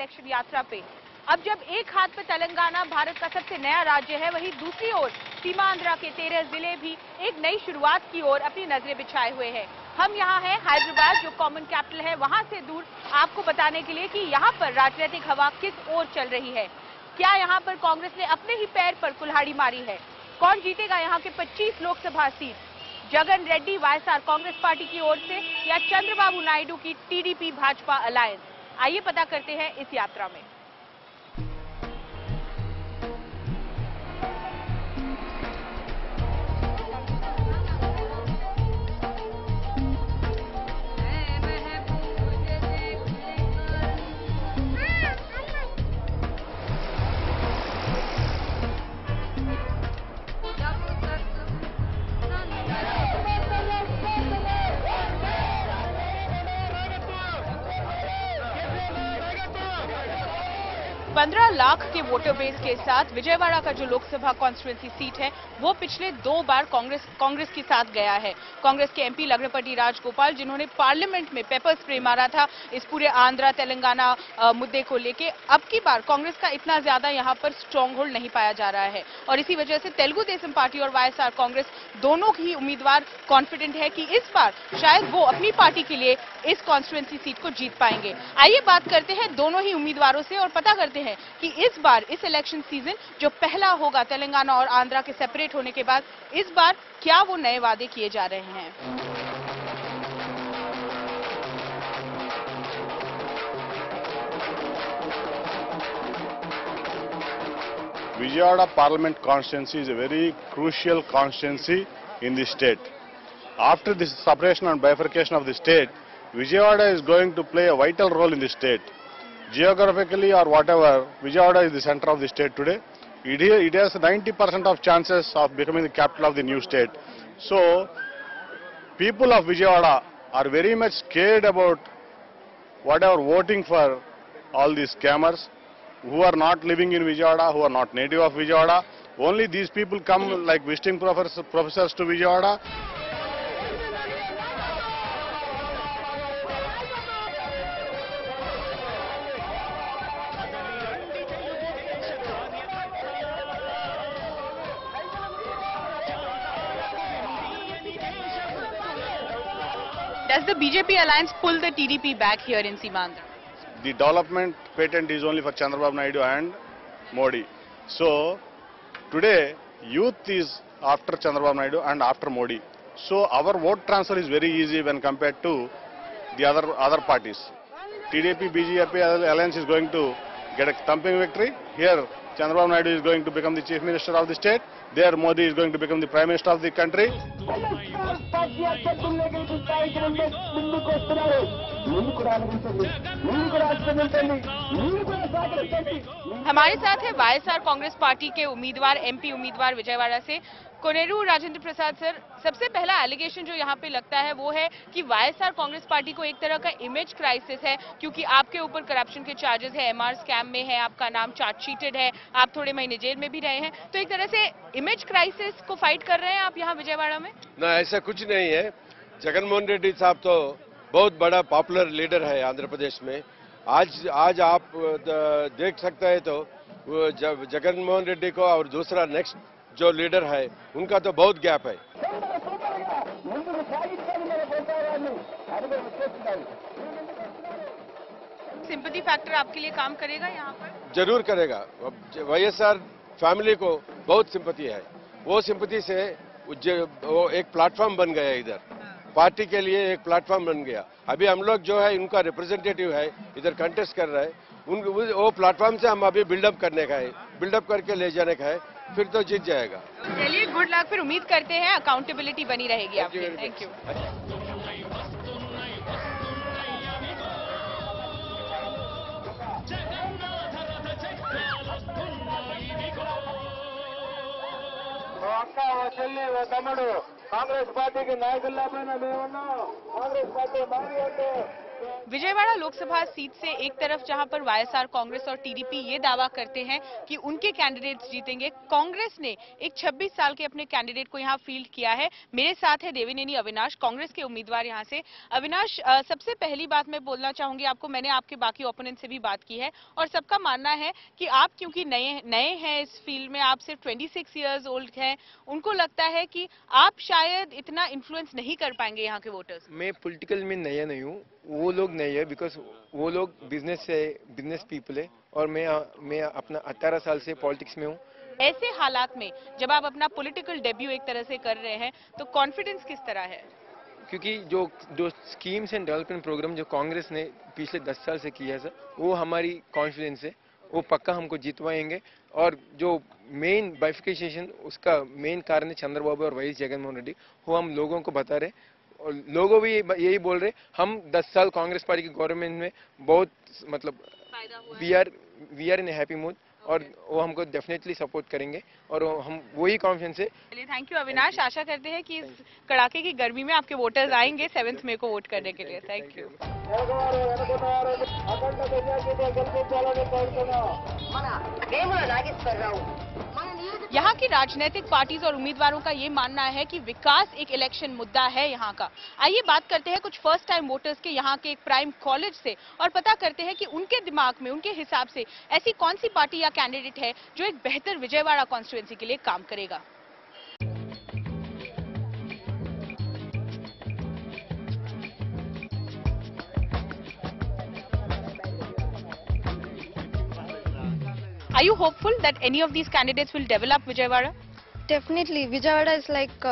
Election यात्रा पे। अब जब एक हाथ पे तेलंगाना भारत का सबसे नया राज्य है, वहीं दूसरी ओर सीमांध्र के 13 जिले भी एक नई शुरुआत की ओर अपनी नजरें बिछाए हुए हैं। हम यहाँ हैं हैदराबाद, जो कॉमन कैपिटल है, वहां से दूर आपको बताने के लिए कि यहाँ पर राजनीतिक हवा किस ओर चल रही है। क्या यहाँ पर कांग्रेस ने अपने ही पैर पर कुल्हाड़ी मारी है? कौन जीतेगा यहाँ के 25 Lok Sabha seat? Jagan Reddy YSR Congress party की ओर से या चंद्रबाबू नायडू की टीडीपी भाजपा अलायंस? आइए पता करते हैं इस यात्रा में। पंद्रह लाख के वोटर बेस के साथ विजयवाड़ा का जो लोकसभा कॉन्स्टिट्यूंसी सीट है, वो पिछले 2 बार कांग्रेस के साथ गया है। कांग्रेस के एमपी लग्नपति राजगोपाल, जिन्होंने पार्लियामेंट में पेपर स्प्रे मारा था इस पूरे आंध्र तेलंगाना मुद्दे को लेके। अब की बार कांग्रेस का इतना ज्यादा यहाँ पर स्ट्रांग होल्ड नहीं पाया जा रहा है और इसी वजह से तेलुगु देशम पार्टी और वाईएसआर कांग्रेस दोनों ही उम्मीदवार कॉन्फिडेंट है कि इस बार शायद वो अपनी पार्टी के लिए इस कॉन्स्टिट्यूंसी सीट को जीत पाएंगे। आइए बात करते हैं दोनों ही उम्मीदवारों से और पता करते हैं कि इस बार इस इलेक्शन सीजन जो पहला होगा तेलंगाना और आंध्र के सेपरेट होने के बाद, इस बार क्या वो नए वादे किए जा रहे हैं। Vijayawada Parliament constituency is a very crucial constituency in the state. After this separation and bifurcation of the state, Vijayawada is going to play a vital role in the state. Geographically or whatever, Vijayawada is the center of the state today. It has 90% of chances of becoming the capital of the new state. So, people of Vijayawada are very much scared about whatever voting for all these scammers who are not living in Vijayawada, who are not native of Vijayawada. Only these people come like visiting professors to Vijayawada. Does the BJP alliance pull the TDP back here in Simandra? The development patent is only for Chandrababu Naidu and Modi. So, today, youth is after Chandrababu Naidu and after Modi. So, our vote transfer is very easy when compared to the other parties. TDP, BJP alliance is going to get a thumping victory. Here, Chandrababu Naidu is going to become the Chief Minister of the state. There, Modi is going to become the Prime Minister of the country. हमारे साथ है YSR Congress party के उम्मीदवार, MP उम्मीदवार विजयवाड़ा से Koneru Rajendra Prasad sir. सबसे पहला allegation जो यहाँ पे लगता है वो है कि वाईएसआर कांग्रेस पार्टी को एक तरह का इमेज क्राइसिस है, क्योंकि आपके ऊपर करप्शन के चार्जेस है, एमआर स्कैम में है, आपका नाम चार्जशीटेड है, आप थोड़े महीने जेल में भी रहे हैं, तो एक तरह से इमेज क्राइसिस को फाइट कर रहे हैं आप यहाँ विजयवाड़ा में? ना, ऐसा कुछ नहीं है। जगनमोहन रेड्डी साहब तो बहुत बड़ा पॉपुलर लीडर है आंध्र प्रदेश में। आज आप देख सकते हैं तो जगनमोहन रेड्डी को और दूसरा नेक्स्ट जो लीडर है उनका तो बहुत गैप है। सिंपैथी फैक्टर आपके लिए काम करेगा यहाँ पर? जरूर करेगा। वाईएसआर फैमिली को बहुत सिंपैथी है। वो सिंपैथी से वो एक प्लेटफॉर्म बन गया इधर, पार्टी के लिए एक प्लेटफॉर्म बन गया। अभी हम लोग जो है उनका रिप्रेजेंटेटिव है, इधर कंटेस्ट कर रहे हैं। वो प्लेटफॉर्म से हम अभी बिल्डअप करने का है, बिल्डअप करके ले जाने का है, फिर तो जीत जाएगा। चलिए, गुड लक। फिर उम्मीद करते हैं अकाउंटेबिलिटी बनी रहेगी आपकी। Thank you. అక్క ఓ చెల్లి ఓ తమ్ముడు కాంగ్రెస్ పార్టీకి నాయకుల్లా పైన మేమున్నాం. కాంగ్రెస్ పార్టీ మారి అంటే विजयवाड़ा लोकसभा सीट से एक तरफ जहां पर वाईएसआर कांग्रेस और टीडीपी ये दावा करते हैं कि उनके कैंडिडेट्स जीतेंगे, कांग्रेस ने एक 26 साल के अपने कैंडिडेट को यहां फील्ड किया है। मेरे साथ है देवनेनी अविनाश, कांग्रेस के उम्मीदवार यहां से। अविनाश, सबसे पहली बात मैं बोलना चाहूंगी आपको, मैंने आपके बाकी ओपोनेंट से भी बात की है और सबका मानना है कि आप क्योंकि नए हैं इस फील्ड में, आप सिर्फ 26 ईयर्स ओल्ड हैं, उनको लगता है कि आप शायद इतना इन्फ्लुएंस नहीं कर पाएंगे यहाँ के वोटर्स। मैं पॉलिटिकल में नया नहीं हूँ, वो लोग नहीं है, बिकॉज वो लोग बिजनेस पीपल है और मैं अपना 18 साल से पॉलिटिक्स में हूँ। ऐसे हालात में जब आप अपना पॉलिटिकल डेब्यू एक तरह से कर रहे हैं तो कॉन्फिडेंस किस तरह है? क्योंकि जो स्कीम्स एंड डेवलपमेंट प्रोग्राम जो कांग्रेस ने पिछले 10 साल से किया है सर, वो हमारी कॉन्फिडेंस है, वो पक्का हमको जितवाएंगे। और जो मेन बाइफिकेशन उसका मेन कारण है चंद्रबाबू और वाईएस जगनमोहन रेड्डी, वो हम लोगों को बता रहे और लोगों भी यही बोल रहे। हम 10 साल कांग्रेस पार्टी की गवर्नमेंट में बहुत मतलब we are in happy mood और वो हमको डेफिनेटली सपोर्ट करेंगे और हम वही कॉन्फिडेंस है। थैंक यू अविनाश, आशा करते हैं कि इस कड़ाके की गर्मी में आपके वोटर्स आएंगे 7 मई को वोट करने के लिए। Thank you. यहाँ की राजनीतिक पार्टीज और उम्मीदवारों का ये मानना है कि विकास एक इलेक्शन मुद्दा है यहाँ का। आइए बात करते हैं कुछ फर्स्ट टाइम वोटर्स के यहाँ के एक प्राइम कॉलेज से और पता करते हैं कि उनके दिमाग में, उनके हिसाब से ऐसी कौन सी पार्टी या कैंडिडेट है जो एक बेहतर विजयवाड़ा कॉन्स्टिट्यूएंसी के लिए काम करेगा। Are you hopeful that any of these candidates will develop Vijayawada? Definitely, Vijayawada is like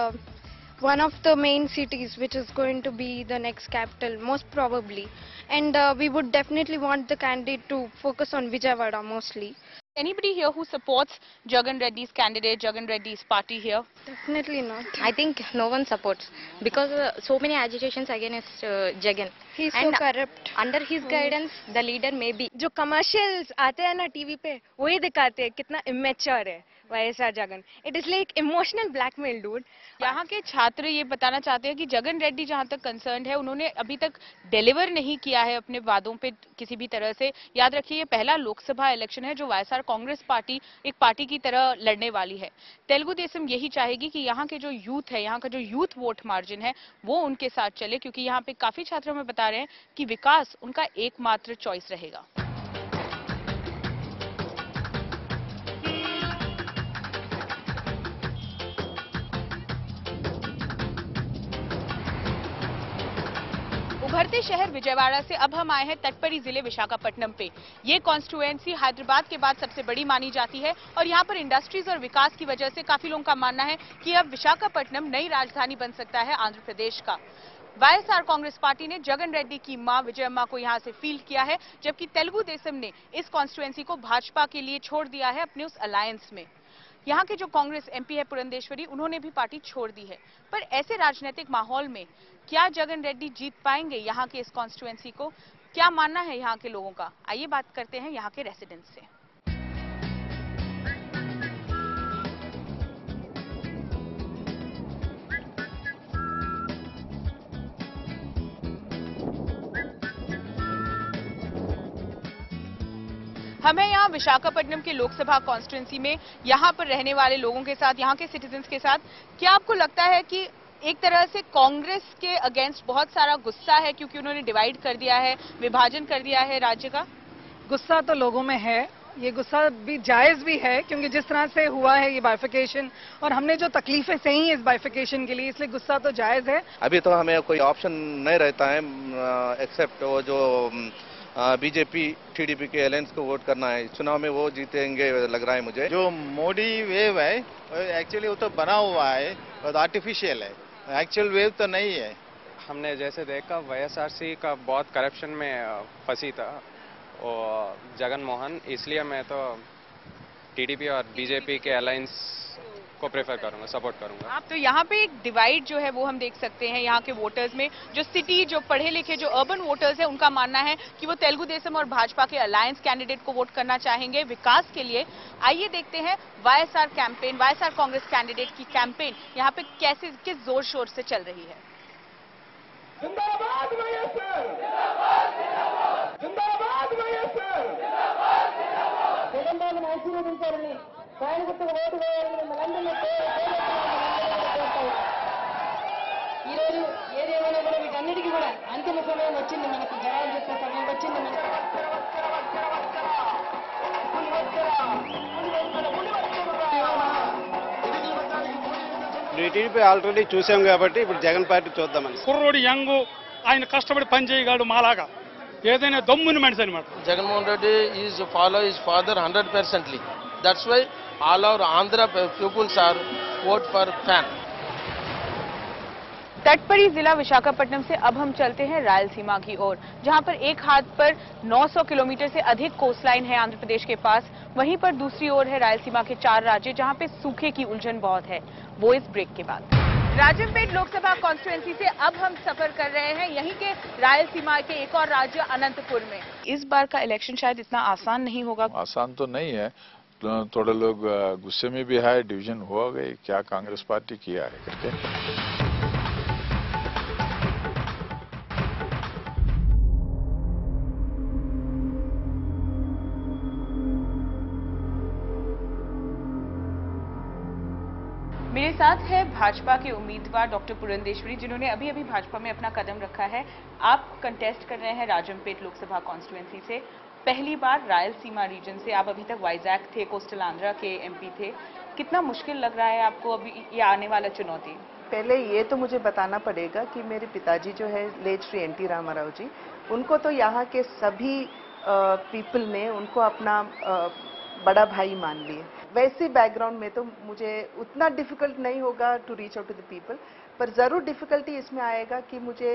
one of the main cities which is going to be the next capital, most probably. And we would definitely want the candidate to focus on Vijayawada mostly. Anybody here who supports Jagan Reddy's candidate, Jagan Reddy's party here? Definitely not. I think no one supports because so many agitations against Jagan. He's so corrupt. Under his guidance, the leader may be. जो commercials आते हैं ना TV पे, वही दिखाते हैं कितना immature है YSR Jagan. It is like emotional blackmail dude. यहाँ के छात्र ये बताना चाहते हैं कि जगन रेड्डी जहाँ तक कंसर्न है, उन्होंने अभी तक डिलीवर नहीं किया है अपने वादों पे किसी भी तरह से। याद रखिए, ये पहला लोकसभा इलेक्शन है जो वाईएसआर कांग्रेस पार्टी एक पार्टी की तरह लड़ने वाली है। तेलुगु देशम यही चाहेगी कि यहाँ के जो यूथ है, यहाँ का जो यूथ वोट मार्जिन है, वो उनके साथ चले, क्योंकि यहाँ पे काफी छात्र हमें बता रहे हैं कि विकास उनका एकमात्र चॉइस रहेगा। उभरते शहर विजयवाड़ा से अब हम आए हैं तटपरी जिले विशाखापट्टनम पे। ये कॉन्स्टिट्यूएंसी हैदराबाद के बाद सबसे बड़ी मानी जाती है और यहाँ पर इंडस्ट्रीज और विकास की वजह से काफी लोगों का मानना है कि अब विशाखापट्टनम नई राजधानी बन सकता है आंध्र प्रदेश का। वाईएसआर कांग्रेस पार्टी ने जगन रेड्डी की मां विजयम्मा को यहां से फील्ड किया है, जबकि तेलुगु देशम ने इस कॉन्स्टिट्यूएंसी को भाजपा के लिए छोड़ दिया है अपने उस अलायंस में। यहाँ के जो कांग्रेस एमपी है पुरंदेश्वरी, उन्होंने भी पार्टी छोड़ दी है। पर ऐसे राजनीतिक माहौल में क्या जगन रेड्डी जीत पाएंगे यहाँ के इस कॉन्स्टिट्यूएंसी को? क्या मानना है यहाँ के लोगों का? आइए बात करते हैं यहाँ के रेसिडेंट्स से। हमें यहाँ विशाखापट्टनम के लोकसभा कॉन्स्टिट्यूएंसी में यहाँ पर रहने वाले लोगों के साथ, यहाँ के सिटीजन्स के साथ, क्या आपको लगता है कि एक तरह से कांग्रेस के अगेंस्ट बहुत सारा गुस्सा है क्योंकि उन्होंने डिवाइड कर दिया है, विभाजन कर दिया है राज्य का? गुस्सा तो लोगों में है, ये गुस्सा भी जायज भी है क्योंकि जिस तरह से हुआ है ये बाइफिकेशन और हमने जो तकलीफें सही इस बाइफिकेशन के लिए, इसलिए गुस्सा तो जायज है। अभी तो हमें कोई ऑप्शन नहीं रहता है एक्सेप्ट वो जो बीजेपी टीडीपी के अलायंस को वोट करना है। चुनाव में वो जीतेंगे लग रहा है मुझे। जो मोदी वेव है एक्चुअली वो तो बना हुआ है, बहुत आर्टिफिशियल है, एक्चुअल वेव तो नहीं है। हमने जैसे देखा वाईएसआरसी का बहुत करप्शन में फंसी था और जगन मोहन, इसलिए मैं तो टीडीपी और बीजेपी के अलायंस को प्रेफर करूंगा, सपोर्ट करूंगा। आप तो यहाँ पे एक डिवाइड जो है वो हम देख सकते हैं यहाँ के वोटर्स में। जो सिटी, जो पढ़े लिखे, जो अर्बन वोटर्स है, उनका मानना है कि वो तेलुगु देशम और भाजपा के अलायंस कैंडिडेट को वोट करना चाहेंगे विकास के लिए। आइए देखते हैं YSR campaign, YSR Congress candidate की कैंपेन यहाँ पे कैसे, किस जोर शोर से चल रही है। గెలిపించాలని ఫ్యాన్ గుర్తుకు ఓటు వేయాలని మనందరినీ ఈరోజు ఏదేమైనా కూడా వీటన్నిటికీ కూడా అంతిమ సమయం వచ్చింది, మనకు జవాబు చెప్పే సమయం వచ్చింది మనకు. టీడీపీ ఆల్రెడీ చూసాం కాబట్టి ఇప్పుడు జగన్ పార్టీ చూద్దామని. కుర్రోడు యంగ్, ఆయన కష్టపడి పని చేయగలడు మాలాగా, ఏదైనా దమ్ముని మనిషి అనమాట. Jaganmohan Reddy is follow his father 100%. That's why all our Andhra peoples are vote for fan. तटपरी जिला विशाखापट्टनम से अब हम चलते हैं रायलसीमा की ओर, जहां पर एक हाथ पर 900 किलोमीटर से अधिक कोस्टलाइन है आंध्र प्रदेश के पास, वहीं पर दूसरी ओर है रायलसीमा के 4 राज्य जहां पे सूखे की उलझन बहुत है। वो इस ब्रेक के बाद। राजमपेट लोकसभा कॉन्स्टिट्यूएंसी से अब हम सफर कर रहे हैं यहीं के रायलसीमा के एक और राज्य अनंतपुर में। इस बार का इलेक्शन शायद इतना आसान नहीं होगा। आसान तो नहीं है, थोड़े लोग गुस्से में भी है, डिवीजन हो गई, क्या कांग्रेस पार्टी किया है करके। मेरे साथ है भाजपा के उम्मीदवार डॉक्टर पुरंदेश्वरी, जिन्होंने अभी अभी भाजपा में अपना कदम रखा है। आप कंटेस्ट कर रहे हैं राजमपेट लोकसभा कॉन्स्टिट्यूएंसी से, पहली बार रायलसीमा रीजन से। आप अभी तक वाइजैक थे, कोस्टल आंध्रा के एमपी थे। कितना मुश्किल लग रहा है आपको अभी ये आने वाला चुनौती? पहले ये तो मुझे बताना पड़ेगा कि मेरे पिताजी जो है लेट श्री एनटी रामाराव जी, उनको तो यहाँ के सभी पीपल ने उनको अपना बड़ा भाई मान लिए। वैसे बैकग्राउंड में तो मुझे उतना डिफिकल्ट नहीं होगा to reach out to the people, पर ज़रूर डिफिकल्टी इसमें आएगा कि मुझे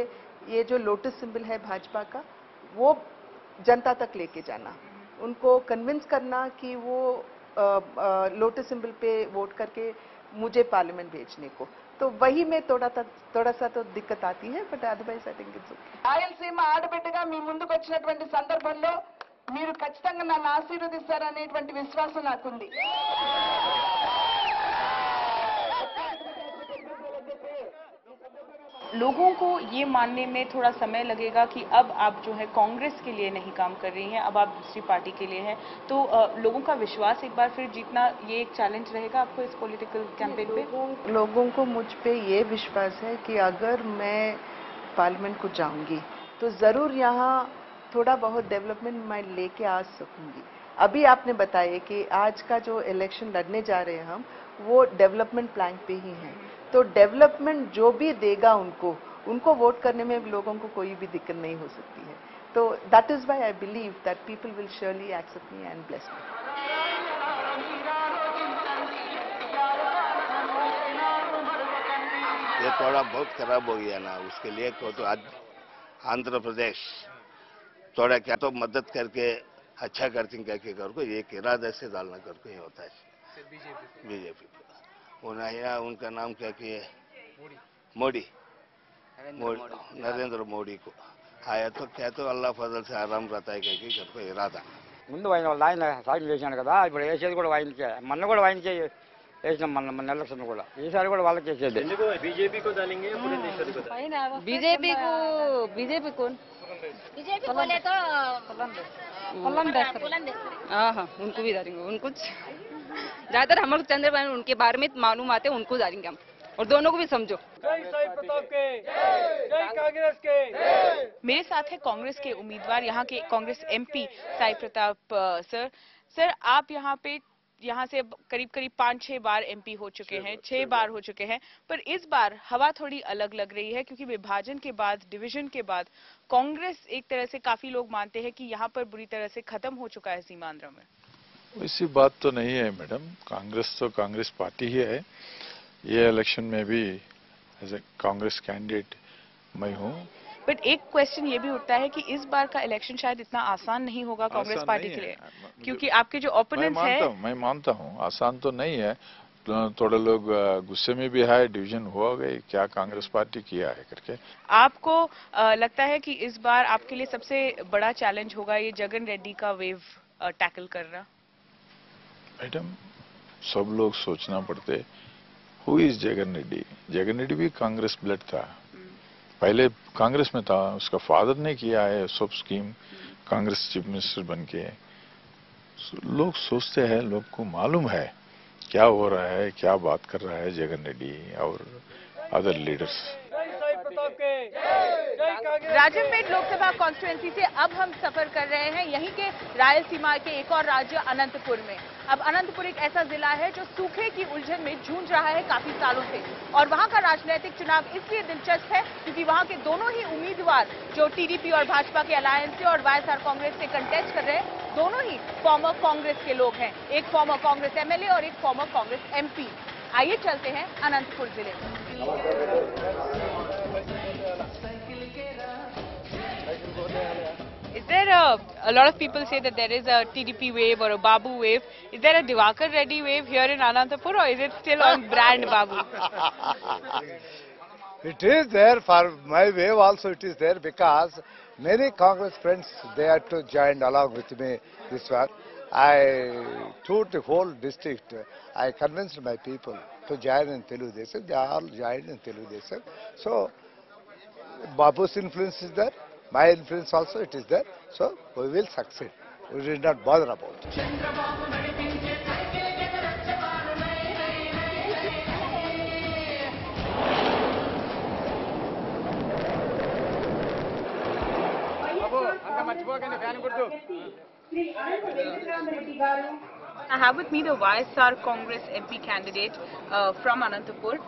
ये जो लोटस सिंबल है भाजपा का, वो जनता तक लेके जाना, उनको कन्विंस करना कि वो लोटस सिंबल पे वोट करके मुझे पार्लियामेंट भेजने को। तो वही में थोड़ा सा तो दिक्कत आती है, but otherwise I think it's okay. Rayalaseema ఆడబిడ్డగా మీ ముందుకు వచ్చినటువంటి సందర్భంలో మీరు ఖచ్చితంగా నన్ను ఆశీర్వదిస్తారనేటువంటి విశ్వాసం నాకుంది. लोगों को ये मानने में थोड़ा समय लगेगा कि अब आप जो है कांग्रेस के लिए नहीं काम कर रही हैं, अब आप दूसरी पार्टी के लिए हैं, तो लोगों का विश्वास एक बार फिर जीतना ये एक चैलेंज रहेगा आपको इस पॉलिटिकल कैंपेन पे? लोगों को मुझ पे ये विश्वास है कि अगर मैं पार्लियामेंट को जाऊंगी तो ज़रूर यहाँ थोड़ा बहुत डेवलपमेंट मैं लेके आ सकूंगी। अभी आपने बताया कि आज का जो इलेक्शन लड़ने जा रहे हैं हम, वो डेवलपमेंट प्लान पे ही हैं, तो डेवलपमेंट जो भी देगा उनको वोट करने में लोगों को कोई भी दिक्कत नहीं हो सकती है। तो that is why I believe that people will surely accept me and bless me. ये थोड़ा बहुत खराब हो गया ना, उसके लिए तो आज आंध्र प्रदेश थोड़ा क्या तो मदद करके अच्छा करते करके करको एक इरादे से डालना करके ही होता है बीजेपी को। उनका नाम क्या किए? मोदी, नरेंद्र मोदी को आया तो क्या तो अल्लाह फजल से आराम रहता है क्या करको इरादा. ముందు ఆయన సాయం చేశాను కదా, ఇప్పుడు వేసేది కూడా ఆయనకే, మొన్న కూడా ఆయనకే వేసినాం, మన ఎలక్షన్ కూడా ఈసారి కూడా వాళ్ళకి వేసేది. बीजेपी को डालेंगे बीजेपी को बीजेपी बोले तो हाँ उनको भी डालेंगे, उनको ज्यादातर हम लोग चंद्रबाबू उनके बारे में मालूम आते हैं, उनको डालेंगे हम, और दोनों को भी समझो. जय साई प्रताप के, जय कांग्रेस के. मेरे साथ है कांग्रेस के उम्मीदवार, यहाँ के कांग्रेस एमपी साई प्रताप सर आप यहाँ से करीब 5-6 बार एमपी हो चुके हैं, 6 बार हो चुके हैं, पर इस बार हवा थोड़ी अलग लग रही है क्योंकि विभाजन के बाद, डिवीजन के बाद कांग्रेस एक तरह से काफी लोग मानते हैं कि यहाँ पर बुरी तरह से खत्म हो चुका है सीमांध्र में. ऐसी बात तो नहीं है मैडम, कांग्रेस तो कांग्रेस पार्टी ही है. ये इलेक्शन में भी एज ए कांग्रेस कैंडिडेट मैं हूँ. बट एक क्वेश्चन ये भी उठता है कि इस बार का इलेक्शन शायद इतना आसान नहीं होगा कांग्रेस पार्टी के लिए, क्योंकि आपके जो ओपोनेंट्स हैं. मैं मानता हूँ आसान तो नहीं है, थोड़े लोग गुस्से में भी है, डिवीजन हो गई, क्या कांग्रेस पार्टी किया है करके. आपको लगता है कि इस बार आपके लिए सबसे बड़ा चैलेंज होगा ये जगन रेड्डी का वेव टैकल करना? मैडम सब लोग सोचना पड़ते, हु इज जगन रेड्डी? जगन रेड्डी भी कांग्रेस ब्लड था, पहले कांग्रेस में था, उसका फादर ने किया है सब स्कीम, कांग्रेस चीफ मिनिस्टर बन के लोग सोचते हैं, लोग को मालूम है क्या हो रहा है, क्या बात कर रहा है जगन रेड्डी और other leaders. Rajampet Lok Sabha constituency से अब हम सफर कर रहे हैं यहीं के रायलसीमा के एक और राज्य अनंतपुर में। अब अनंतपुर एक ऐसा जिला है जो सूखे की उलझन में जूझ रहा है काफी सालों से, और वहां का राजनीतिक चुनाव इसलिए दिलचस्प है क्योंकि वहां के दोनों ही उम्मीदवार जो टीडीपी और भाजपा के अलायंस से और वाईएसआर कांग्रेस से कंटेस्ट कर रहे हैं, दोनों ही फॉर्मर कांग्रेस के लोग हैं। एक फॉर्मर कांग्रेस एमएलए और एक फॉर्मर कांग्रेस एमपी। आइए चलते हैं अनंतपुर जिले में। Is there a lot of people say that there is a TDP wave or a Babu wave. Is there a Diwakar Reddy wave here in Anantapur, or is it still on brand Babu? It is there. For my wave also it is there, because many Congress friends, they had to join along with me this one. I toured the whole district. I convinced my people to join in Telugu Desam. They all joined in Telugu Desam. So Babu's influence is there. My influence also it is there. So we will succeed. We did not bother about it. I have with me the YSR Congress MP candidate from Anantapur,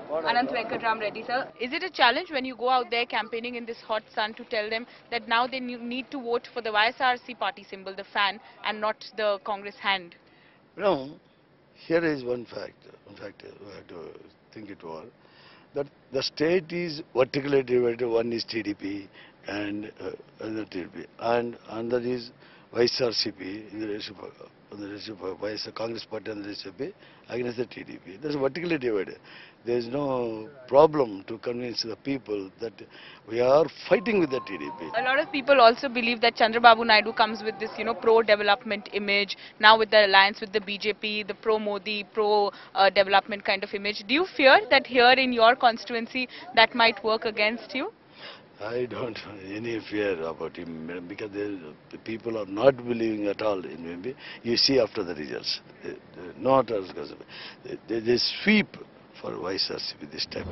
Anant Venkatram Reddy sir. Is it a challenge when you go out there campaigning in this hot sun to tell them that now they need to vote for the YSRC party symbol, the fan, and not the Congress hand? No, here is one fact. In fact, we have to think it over. That the state is vertically divided. One is TDP and another TDP, and another is YSRCP in the leadership of YSR Congress Party and the leadership against the TDP. That's vertically divided. There is no problem to convince the people that we are fighting with the TDP. A lot of people also believe that Chandrababu Naidu comes with this, pro-development image. Now with the alliance with the BJP, the pro-Modi, pro-development kind of image. Do you fear that here in your constituency that might work against you? I don't have any fear about him, because the people are not believing at all in him. You see after the results, not as they sweep for YSRCP this time.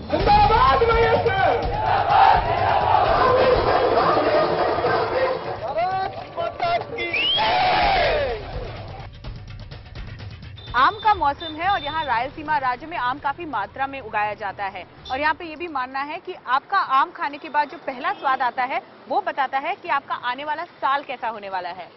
आम का मौसम है और यहाँ रायलसीमा राज्य में आम काफी मात्रा में उगाया जाता है, और यहाँ पे ये भी मानना है कि आपका आम खाने के बाद जो पहला स्वाद आता है वो बताता है कि आपका आने वाला साल कैसा होने वाला है।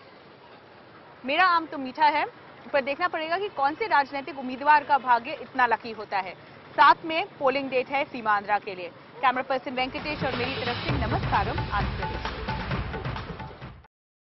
मेरा आम तो मीठा है, पर देखना पड़ेगा कि कौन से राजनीतिक उम्मीदवार का भाग्य इतना लकी होता है। 7 में पोलिंग डेट है सीमांध्रा के लिए। कैमरा पर्सन वेंकटेश और मेरी तरफ से नमस्कारम आंध्र प्रदेश।